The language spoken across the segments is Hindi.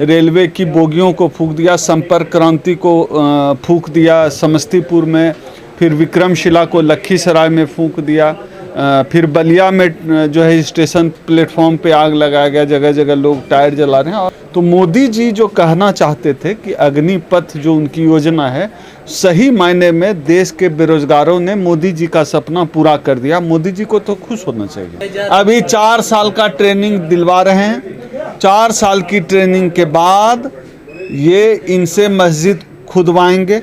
रेलवे की बोगियों को फूंक दिया, संपर्क क्रांति को फूंक दिया समस्तीपुर में, फिर विक्रमशिला को लखीसराय में फूंक दिया, फिर बलिया में जो है स्टेशन प्लेटफॉर्म पे आग लगाया गया, जगह जगह लोग टायर जला रहे हैं। और तो मोदी जी जो कहना चाहते थे कि अग्निपथ जो उनकी योजना है, सही मायने में देश के बेरोजगारों ने मोदी जी का सपना पूरा कर दिया। मोदी जी को तो खुश होना चाहिए। अभी 4 साल का ट्रेनिंग दिलवा रहे हैं, 4 साल की ट्रेनिंग के बाद ये इनसे मस्जिद खुदवाएंगे,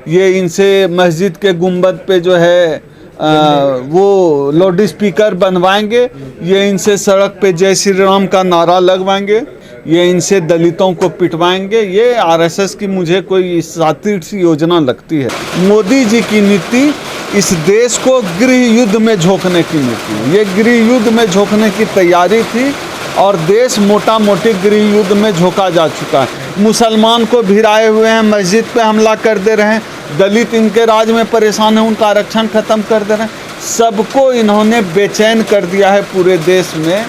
ये इनसे मस्जिद के गुंबद पे जो है वो लाउड स्पीकर बनवाएंगे, ये इनसे सड़क पे जय श्री राम का नारा लगवाएंगे, ये इनसे दलितों को पिटवाएंगे। ये आरएसएस की मुझे कोई सातिर सी योजना लगती है। मोदी जी की नीति इस देश को गृह युद्ध में झोंकने की नीति है। ये गृह युद्ध में झोंकने की तैयारी थी और देश मोटा मोटी गृह युद्ध में झोंका जा चुका है। मुसलमान को भिड़ाए हुए हैं, मस्जिद पे हमला कर दे रहे हैं, दलित इनके राज में परेशान है, उनका आरक्षण खत्म कर दे रहे हैं। सबको इन्होंने बेचैन कर दिया है पूरे देश में।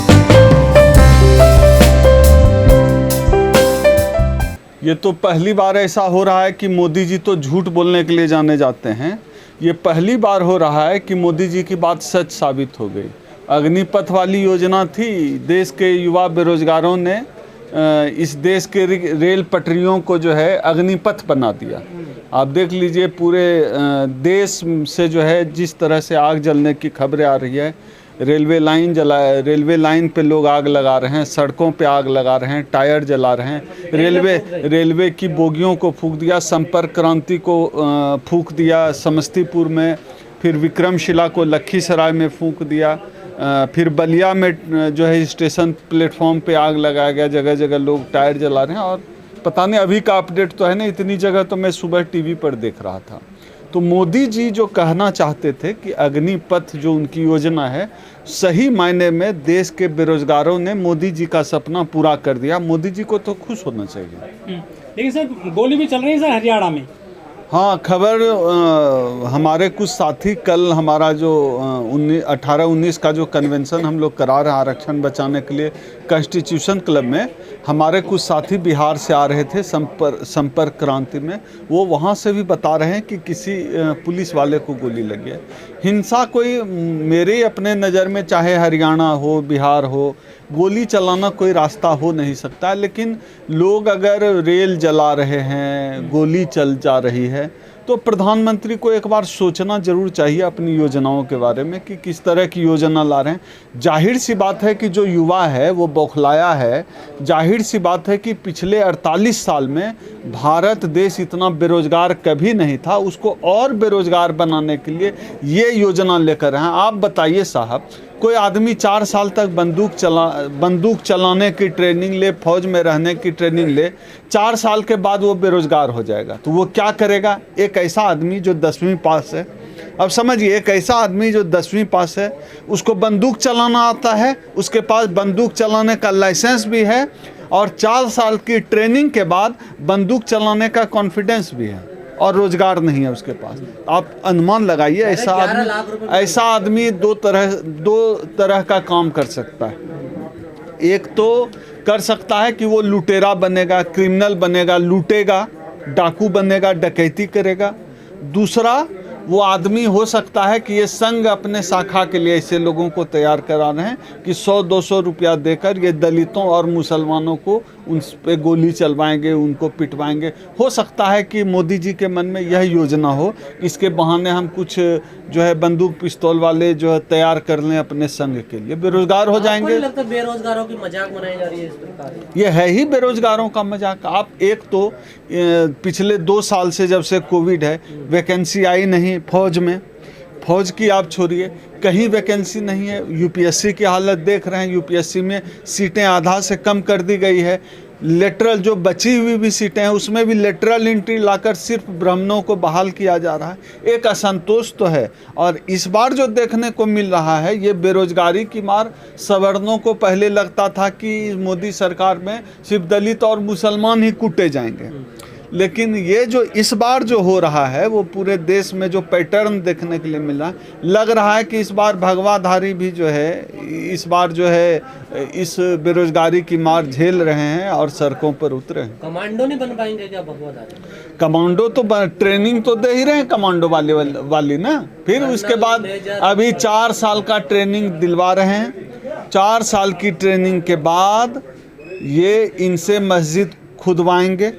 ये तो पहली बार ऐसा हो रहा है कि मोदी जी तो झूठ बोलने के लिए जाने जाते हैं। ये पहली बार हो रहा है कि मोदी जी की बात सच साबित हो गई। अग्निपथ वाली योजना थी, देश के युवा बेरोजगारों ने इस देश के रेल पटरियों को जो है अग्निपथ बना दिया। आप देख लीजिए पूरे देश से जो है जिस तरह से आग जलने की खबरें आ रही है। रेलवे लाइन पे लोग आग लगा रहे हैं, सड़कों पे आग लगा रहे हैं, टायर जला रहे हैं। रेलवे की बोगियों को फूंक दिया, संपर्क क्रांति को फूंक दिया समस्तीपुर में, फिर विक्रमशिला को लखीसराय में फूंक दिया, फिर बलिया में जो है स्टेशन प्लेटफॉर्म पे आग लगाया गया, जगह जगह लोग टायर जला रहे हैं। और पता नहीं अभी का अपडेट तो है ना, इतनी जगह तो मैं सुबह टीवी पर देख रहा था। तो मोदी जी जो कहना चाहते थे कि अग्निपथ जो उनकी योजना है, सही मायने में देश के बेरोजगारों ने मोदी जी का सपना पूरा कर दिया। मोदी जी को तो खुश होना चाहिए। लेकिन सर गोली भी चल रही है सर हरियाणा में। हाँ, खबर हमारे कुछ साथी कल हमारा जो 18-19 का जो कन्वेंशन हम लोग करा रहे हैं आरक्षण बचाने के लिए कॉन्स्टिट्यूशन क्लब में, हमारे कुछ साथी बिहार से आ रहे थे संपर्क क्रांति में। वो वहाँ से भी बता रहे हैं कि किसी पुलिस वाले को गोली लगी है। हिंसा कोई मेरे अपने नज़र में, चाहे हरियाणा हो बिहार हो, गोली चलाना कोई रास्ता हो नहीं सकता है। लेकिन लोग अगर रेल जला रहे हैं, गोली चल जा रही है, तो प्रधानमंत्री को एक बार सोचना जरूर चाहिए अपनी योजनाओं के बारे में कि किस तरह की योजना ला रहे हैं। जाहिर सी बात है कि जो युवा है वो बौखलाया है। जाहिर सी बात है कि पिछले 48 साल में भारत देश इतना बेरोजगार कभी नहीं था। उसको और बेरोजगार बनाने के लिए ये योजना लेकर हैं। आप बताइए साहब, कोई आदमी 4 साल तक बंदूक चलाने की ट्रेनिंग ले, फौज में रहने की ट्रेनिंग ले, 4 साल के बाद वो बेरोजगार हो जाएगा। तो वो क्या करेगा? एक ऐसा आदमी जो 10वीं पास है, अब समझिए, एक ऐसा आदमी जो 10वीं पास है, उसको बंदूक चलाना आता है, उसके पास बंदूक चलाने का लाइसेंस भी है और 4 साल की ट्रेनिंग के बाद बंदूक चलाने का कॉन्फिडेंस भी है, और रोजगार नहीं है उसके पास। आप अनुमान लगाइए, ऐसा आदमी दो तरह का काम कर सकता है। एक तो कर सकता है कि वो लुटेरा बनेगा, क्रिमिनल बनेगा, लूटेगा, डाकू बनेगा, डकैती करेगा। दूसरा वो आदमी हो सकता है कि ये संघ अपने शाखा के लिए ऐसे लोगों को तैयार करा रहे हैं कि 100-200 रुपया देकर ये दलितों और मुसलमानों को उन पे गोली चलवाएंगे, उनको पिटवाएंगे। हो सकता है कि मोदी जी के मन में यह योजना हो, इसके बहाने हम कुछ जो है बंदूक पिस्तौल वाले जो है तैयार कर लें अपने संघ के लिए, बेरोजगार हो जाएंगे। लगता है बेरोजगारों की मजाक बनाई जा रही है इस प्रकार। ये है ही बेरोजगारों का मजाक। आप एक तो पिछले 2 साल से जब से कोविड है, वैकेंसी आई नहीं फौज में। फौज की आप छोड़िए, कहीं वैकेंसी नहीं है। यूपीएससी की हालत देख रहे हैं, यूपीएससी में सीटें आधा से कम कर दी गई है। लेटरल जो बची हुई भी सीटें हैं उसमें भी लेटरल एंट्री लाकर सिर्फ ब्राह्मणों को बहाल किया जा रहा है। एक असंतोष तो है। और इस बार जो देखने को मिल रहा है, ये बेरोजगारी की मार सवर्णों को पहले लगता था कि मोदी सरकार में सिर्फ दलित और मुसलमान ही कूटे जाएंगे, लेकिन ये जो इस बार जो हो रहा है वो पूरे देश में जो पैटर्न देखने के लिए मिला, लग रहा है कि इस बार भगवाधारी भी जो है इस बार जो है इस बेरोजगारी की मार झेल रहे हैं और सड़कों पर उतरे हैं। कमांडो नहीं बन पाएंगे क्या भगवत? कमांडो तो ट्रेनिंग तो दे ही रहे हैं कमांडो वाली ना, फिर उसके बाद अभी 4 साल का ट्रेनिंग दिलवा रहे हैं। 4 साल की ट्रेनिंग के बाद ये इनसे मस्जिद खुदवाएंगे,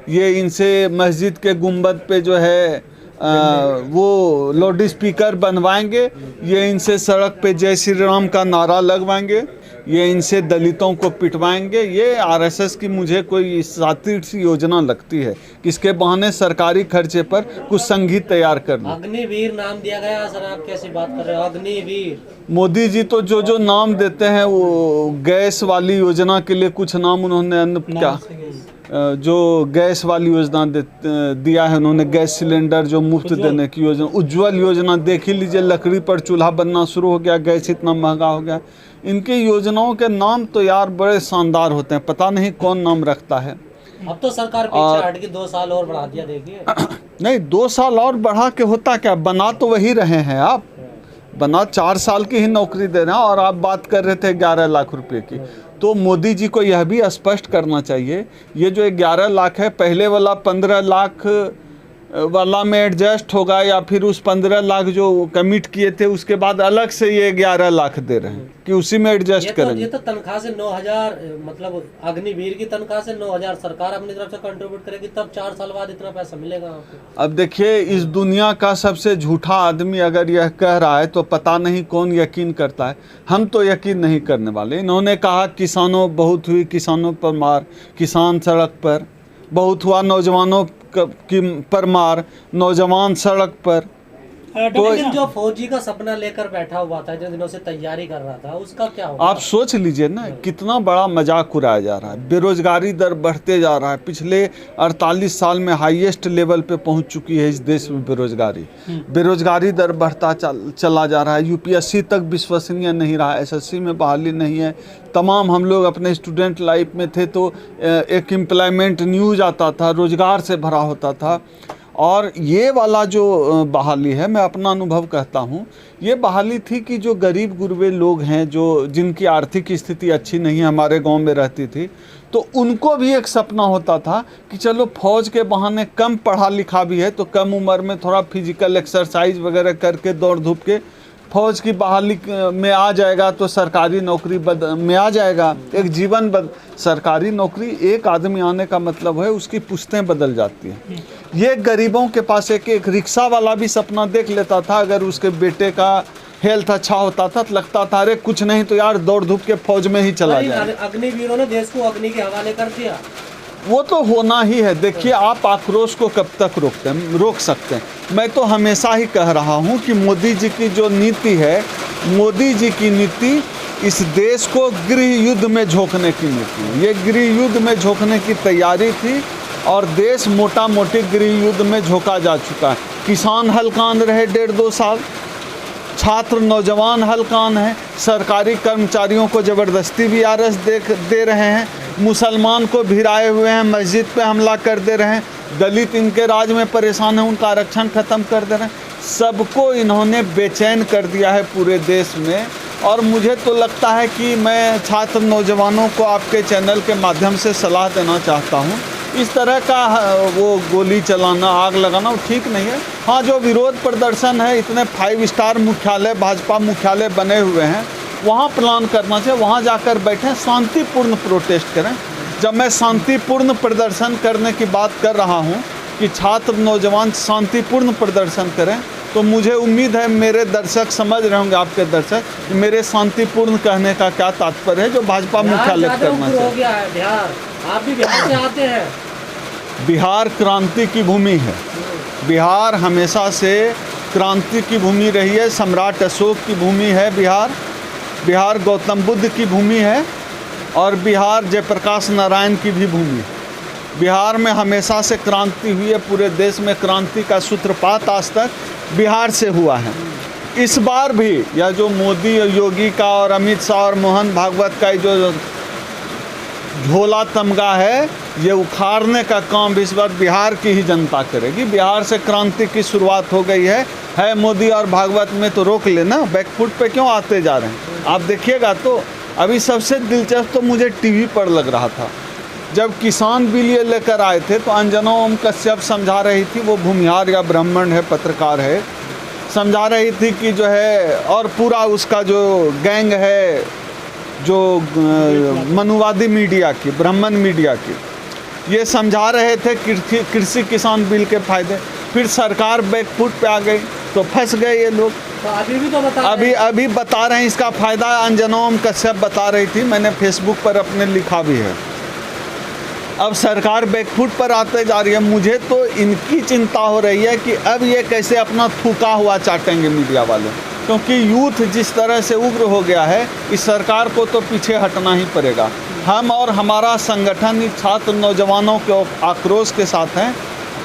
ये इनसे मस्जिद के गुंबद पे जो है वो लाउड स्पीकर बनवाएंगे, ये इनसे सड़क पे जय श्री राम का नारा लगवाएंगे, ये इनसे दलितों को पिटवाएंगे। ये आरएसएस की मुझे कोई सातिर सी योजना लगती है कि इसके बहाने सरकारी खर्चे पर कुछ संगीत तैयार कर लो। अग्निवीर नाम दिया गया सर, आप कैसी बात कर रहे हो? अग्निवीर मोदी जी तो जो नाम देते हैं वो गैस वाली योजना के लिए कुछ नाम उन्होंने क्या जो गैस वाली योजना दिया है उन्होंने, गैस सिलेंडर जो मुफ्त देने की योजना, उज्ज्वल योजना देख ही लीजिए, लकड़ी पर चूल्हा बनना शुरू हो गया, गैस इतना महंगा हो गया। इनकी योजनाओं के नाम तो यार बड़े शानदार होते हैं, पता नहीं कौन नाम रखता है। अब तो सरकार पीछे हट के 2 साल और बढ़ा दिया, देखिए। नहीं 2 साल और बढ़ा के होता क्या, बना तो वही रहे हैं आप, बना 4 साल की ही नौकरी दे रहे हैं और आप बात कर रहे थे 11 लाख रुपए की। तो मोदी जी को यह भी स्पष्ट करना चाहिए, ये जो 11 लाख है पहले वाला 15 लाख वाला में एडजस्ट होगा या फिर उस 15 लाख जो कमिट किए थे उसके बाद अलग से ये 11 लाख दे रहे हैं कि उसी में एडजस्ट करेंगे। ये तो तनख्वाह से 9,000, मतलब अग्निवीर की तनख्वाह से 9,000 सरकार अपनी तरफ से कंट्रीब्यूट करेगी, तब 4 साल बाद इतना पैसा मिलेगा आपको। अब देखिए इस दुनिया का सबसे झूठा आदमी अगर यह कह रहा है तो पता नहीं कौन यकीन करता है। हम तो यकीन नहीं करने वाले। इन्होंने कहा किसानों बहुत हुई, किसानों पर मार, किसान सड़क पर, बहुत हुआ नौजवानों की पर मार, नौजवान सड़क पर। लेकिन जो फौजी का सपना लेकर बैठा हुआ था, जो दिनों से तैयारी कर रहा था, उसका क्या होगा? आप सोच लीजिए ना कितना बड़ा मजाक उड़ाया जा रहा है। बेरोजगारी दर बढ़ते जा रहा है, पिछले 48 साल में हाईएस्ट लेवल पे पहुंच चुकी है इस देश में बेरोजगारी दर बढ़ता चला जा रहा है। यूपीएससी तक विश्वसनीय नहीं रहा, एसएससी में बहाली नहीं है। तमाम हम लोग अपने स्टूडेंट लाइफ में थे तो एक एम्प्लॉयमेंट न्यूज आता था, रोजगार से भरा होता था। और ये वाला जो बहाली है, मैं अपना अनुभव कहता हूँ, ये बहाली थी कि जो गरीब गुरबे लोग हैं, जो जिनकी आर्थिक स्थिति अच्छी नहीं हमारे गांव में रहती थी, तो उनको भी एक सपना होता था कि चलो फौज के बहाने कम पढ़ा लिखा भी है तो कम उम्र में थोड़ा फिजिकल एक्सरसाइज वगैरह करके दौड़ धूप के फौज की बहाली में आ जाएगा तो सरकारी नौकरी में आ जाएगा, एक जीवन सरकारी नौकरी एक आदमी आने का मतलब है उसकी पुश्तें बदल जाती हैं। ये गरीबों के पास एक रिक्शा वाला भी सपना देख लेता था, अगर उसके बेटे का हेल्थ अच्छा होता था तो लगता था अरे कुछ नहीं तो यार दौड़ धूप के फौज में ही चला जाए। अग्निवीरों ने देश को अग्नि के हवाले कर दिया, वो तो होना ही है। देखिए आप आक्रोश को कब तक रोक सकते हैं। मैं तो हमेशा ही कह रहा हूँ कि मोदी जी की जो नीति है, मोदी जी की नीति इस देश को गृह युद्ध में झोंकने की नीति है। ये गृह युद्ध में झोंकने की तैयारी थी और देश मोटा मोटी गृह युद्ध में झोंका जा चुका है। किसान हलकान रहे 1.5-2 साल, छात्र नौजवान हलकान हैं, सरकारी कर्मचारियों को ज़बरदस्ती भी आरएस दे रहे हैं, मुसलमान को भिड़ाए हुए हैं, मस्जिद पे हमला कर दे रहे हैं, दलित इनके राज में परेशान हैं, उनका आरक्षण ख़त्म कर दे रहे हैं। सबको इन्होंने बेचैन कर दिया है पूरे देश में। और मुझे तो लगता है कि मैं छात्र नौजवानों को आपके चैनल के माध्यम से सलाह देना चाहता हूँ, इस तरह का वो गोली चलाना, आग लगाना वो ठीक नहीं है। हाँ, जो विरोध प्रदर्शन है, इतने 5 स्टार मुख्यालय, भाजपा मुख्यालय बने हुए हैं, वहाँ प्लान करना चाहिए, वहाँ जाकर बैठें, शांतिपूर्ण प्रोटेस्ट करें। जब मैं शांतिपूर्ण प्रदर्शन करने की बात कर रहा हूँ कि छात्र नौजवान शांतिपूर्ण प्रदर्शन करें, तो मुझे उम्मीद है मेरे दर्शक समझ रहे होंगे, आपके दर्शक, मेरे शांतिपूर्ण कहने का क्या तात्पर्य है, जो भाजपा मुख्यालय करना चाहिए। बिहार, आप भी बिहार से आते हैं। बिहार क्रांति की भूमि है। बिहार हमेशा से क्रांति की भूमि रही है, सम्राट अशोक की भूमि है बिहार। बिहार गौतम बुद्ध की भूमि है और बिहार जयप्रकाश नारायण की भी भूमि है। बिहार में हमेशा से क्रांति हुई है, पूरे देश में क्रांति का सूत्रपात आज तक बिहार से हुआ है। इस बार भी यह जो मोदी और योगी का और अमित शाह और मोहन भागवत का जो झोला तमगा है, ये उखाड़ने का काम इस बार बिहार की ही जनता करेगी। बिहार से क्रांति की शुरुआत हो गई है मोदी और भागवत में तो रोक लेना, बैकफुट पे क्यों आते जा रहे हैं। आप देखिएगा तो अभी सबसे दिलचस्प तो मुझे टीवी पर लग रहा था, जब किसान बिल ये लेकर आए थे तो अंजना ओम कश्यप समझा रही थी, वो भूमिहार या ब्राह्मण है, पत्रकार है, समझा रही थी कि जो है और पूरा उसका जो गैंग है जो मनुवादी मीडिया की, ब्राह्मण मीडिया की, ये समझा रहे थे कृषि किसान बिल के फायदे। फिर सरकार बैकफुट पे आ गई तो फंस गए ये लोग। तो अभी भी तो बता अभी बता रहे हैं इसका फ़ायदा। अंजना ओम कश्यप बता रही थी, मैंने फेसबुक पर अपने लिखा भी है। अब सरकार बैकफुट पर आते जा रही है। मुझे तो इनकी चिंता हो रही है कि अब ये कैसे अपना थूका हुआ चाटेंगे मीडिया वाले, क्योंकि यूथ जिस तरह से उग्र हो गया है, इस सरकार को तो पीछे हटना ही पड़ेगा। हम और हमारा संगठन छात्र नौजवानों के आक्रोश के साथ हैं।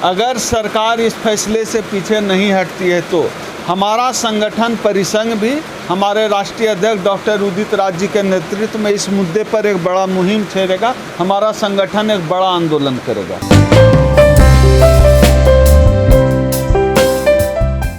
अगर सरकार इस फैसले से पीछे नहीं हटती है तो हमारा संगठन परिसंघ भी हमारे राष्ट्रीय अध्यक्ष डॉक्टर उदित राज जी के नेतृत्व में इस मुद्दे पर एक बड़ा मुहिम छेड़ेगा। हमारा संगठन एक बड़ा आंदोलन करेगा।